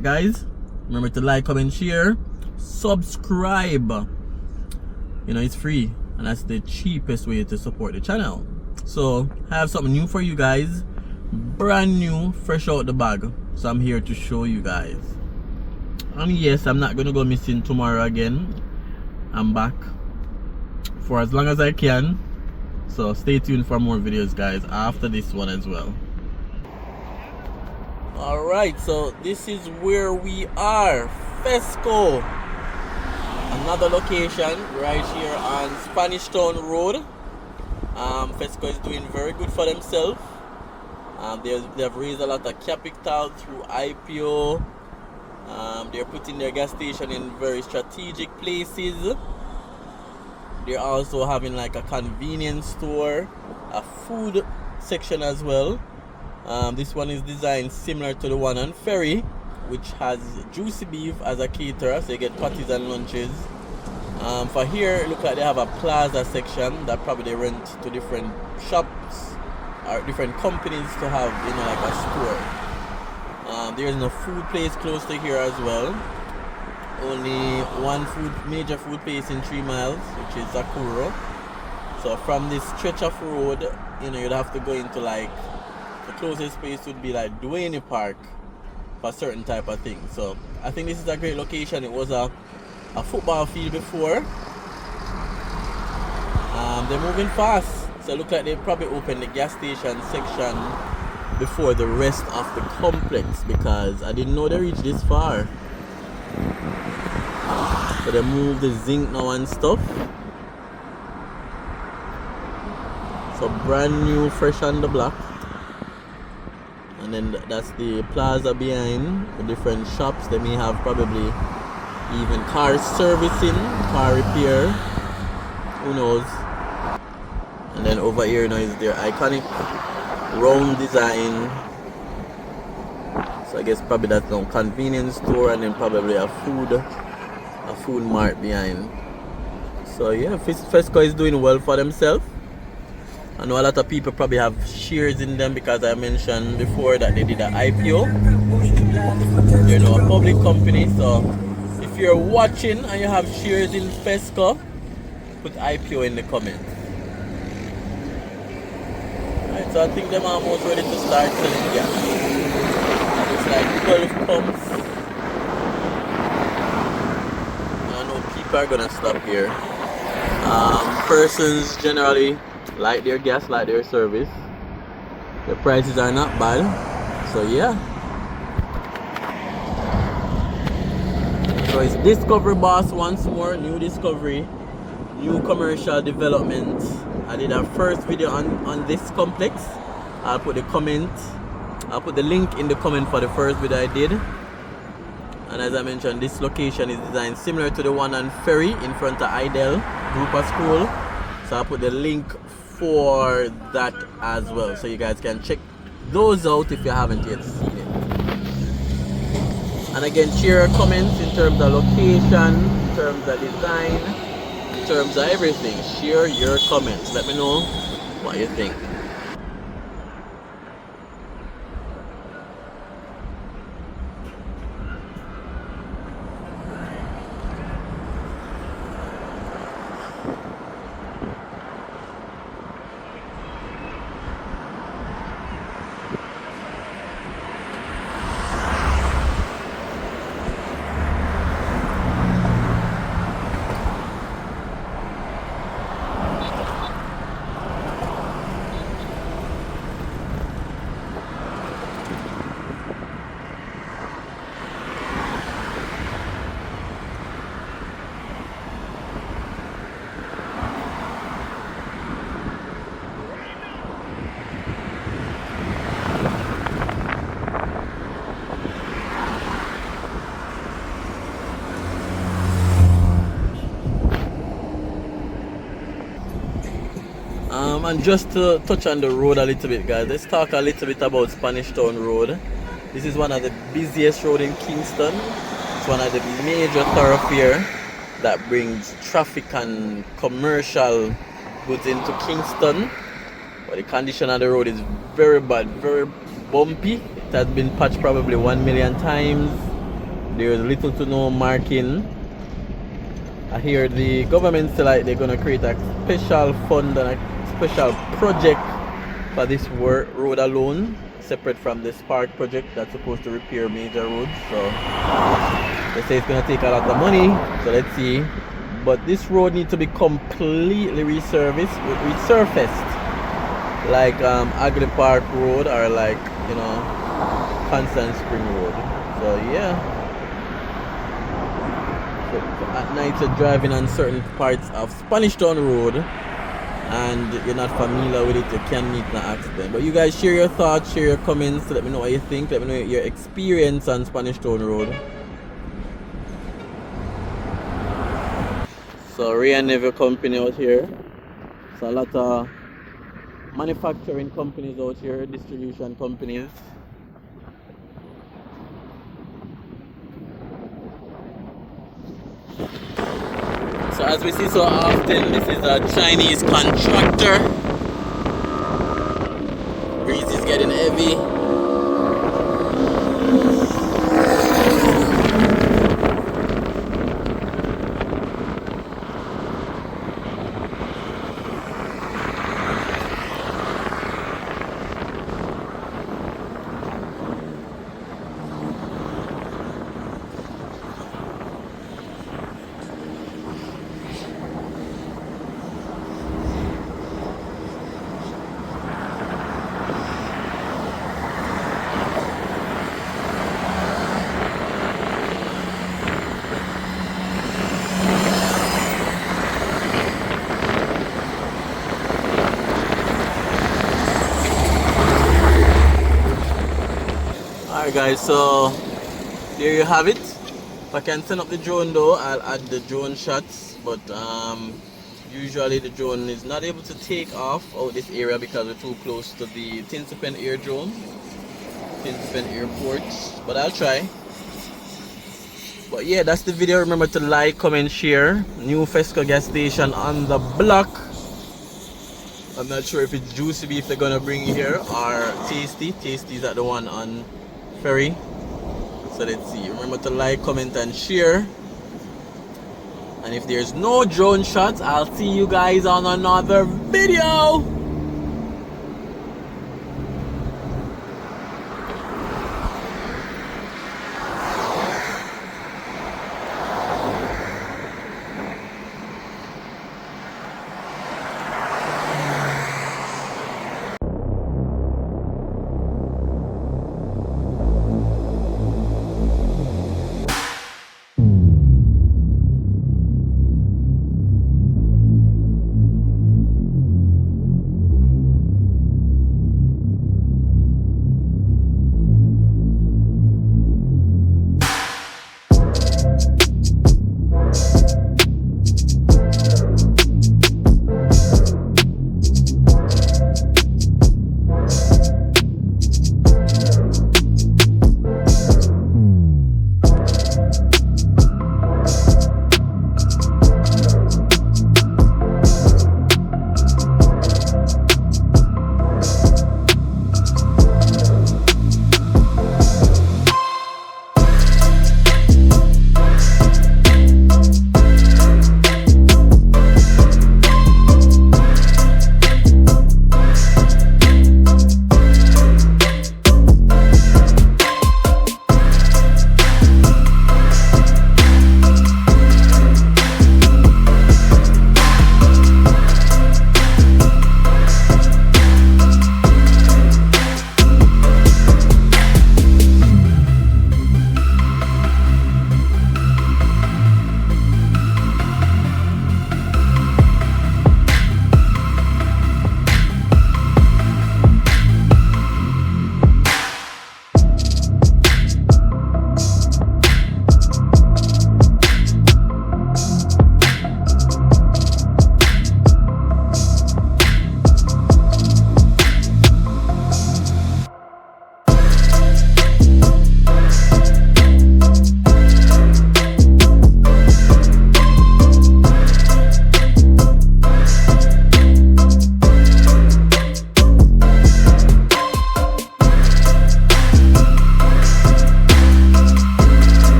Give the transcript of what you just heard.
Guys, remember to like, comment, share, subscribe. You know, it's free and that's the cheapest way to support the channel. So I have something new for you guys, brand new, fresh out the bag. So I'm here to show you guys. And yes, I'm not gonna go missing tomorrow again. I'm back for as long as I can, so stay tuned for more videos, guys, after this one as well. Alright, so this is where we are, Fesco. Another location right here on Spanish Town Road. Fesco is doing very good for themselves. They have raised a lot of capital through IPO. They're putting their gas station in very strategic places. They're also having like a convenience store, a food section as well. This one is designed similar to the one on Ferry, which has juicy beef as a caterer, so you get patties and lunches. For here, it looks like they have a plaza section that probably they rent to different shops or different companies to have, you know, like a store. There is no food place close to here as well. Only one major food place in 3 miles, which is Zakuro. So from this stretch of road, you know, you'd have to go into like, the closest place would be like Duane Park for certain type of things. So I think this is a great location. It was a football field before. They're moving fast, so it looks like they probably opened the gas station section before the rest of the complex, because I didn't know they reached this far. So they moved the zinc now and stuff. So brand new, fresh on the block. And then that's the plaza behind, the different shops. They may have probably even car servicing, car repair, who knows. And then over here now is their iconic round design. So I guess probably that's no convenience store, and then probably a food mart behind. So yeah, Fesco is doing well for themselves. I know a lot of people probably have shares in them because I mentioned before that they did an IPO. They're now a public company, so if you're watching and you have shares in Fesco, put IPO in the comments. Alright, so I think they're almost ready to start selling gas. It's like 12 pumps. I know people are gonna stop here. Persons generally like their gas, like their service. The prices are not bad, so yeah. So it's Discovery Boss once more, new discovery, new commercial development. I did a first video on this complex. I'll put the link in the comment for the first video I did. And as I mentioned, this location is designed similar to the one on Ferry in front of Idel Group of School. So I'll put the link for that as well, so you guys can check those out if you haven't yet seen it. And again, share your comments in terms of location, in terms of design, in terms of everything. Share your comments. Let me know what you think. And just to touch on the road a little bit, guys, let's talk a little bit about Spanish Town Road. This is one of the busiest roads in Kingston. It's one of the major thoroughfares that brings traffic and commercial goods into Kingston. But the condition of the road is very bad, very bumpy. It has been patched probably 1 million times. There is little to no marking. I hear the government say like they're gonna create a special fund and a special project for this road alone, separate from the Spark project that's supposed to repair major roads. So they say it's gonna take a lot of money. So let's see. But this road needs to be completely resurfaced, like Agri Park Road or like, you know, Constant Spring Road. So yeah. So at night you're driving on certain parts of Spanish Town Road and you're not familiar with it, you can meet an accident. But you guys share your thoughts, share your comments, let me know what you think, let me know your experience on Spanish Town Road. So Ray and Neville company out here. So a lot of manufacturing companies out here, distribution companies. So as we see so often, this is a Chinese contractor. Breeze is getting heavy. Alright guys, so there you have it. If I can send up the drone though, I'll add the drone shots, but usually the drone is not able to take off out this area because we're too close to the Tinsipen Aerodrome, Tinsipen Airport, but I'll try. But yeah, that's the video. Remember to like, comment, share. New Fesco gas station on the block. I'm not sure if it's Juicy Beef they're gonna bring here or Tasty. Tasty's at the one on Ferry. So let's see. Remember to like, comment, and share. And if there's no drone shots, I'll see you guys on another video.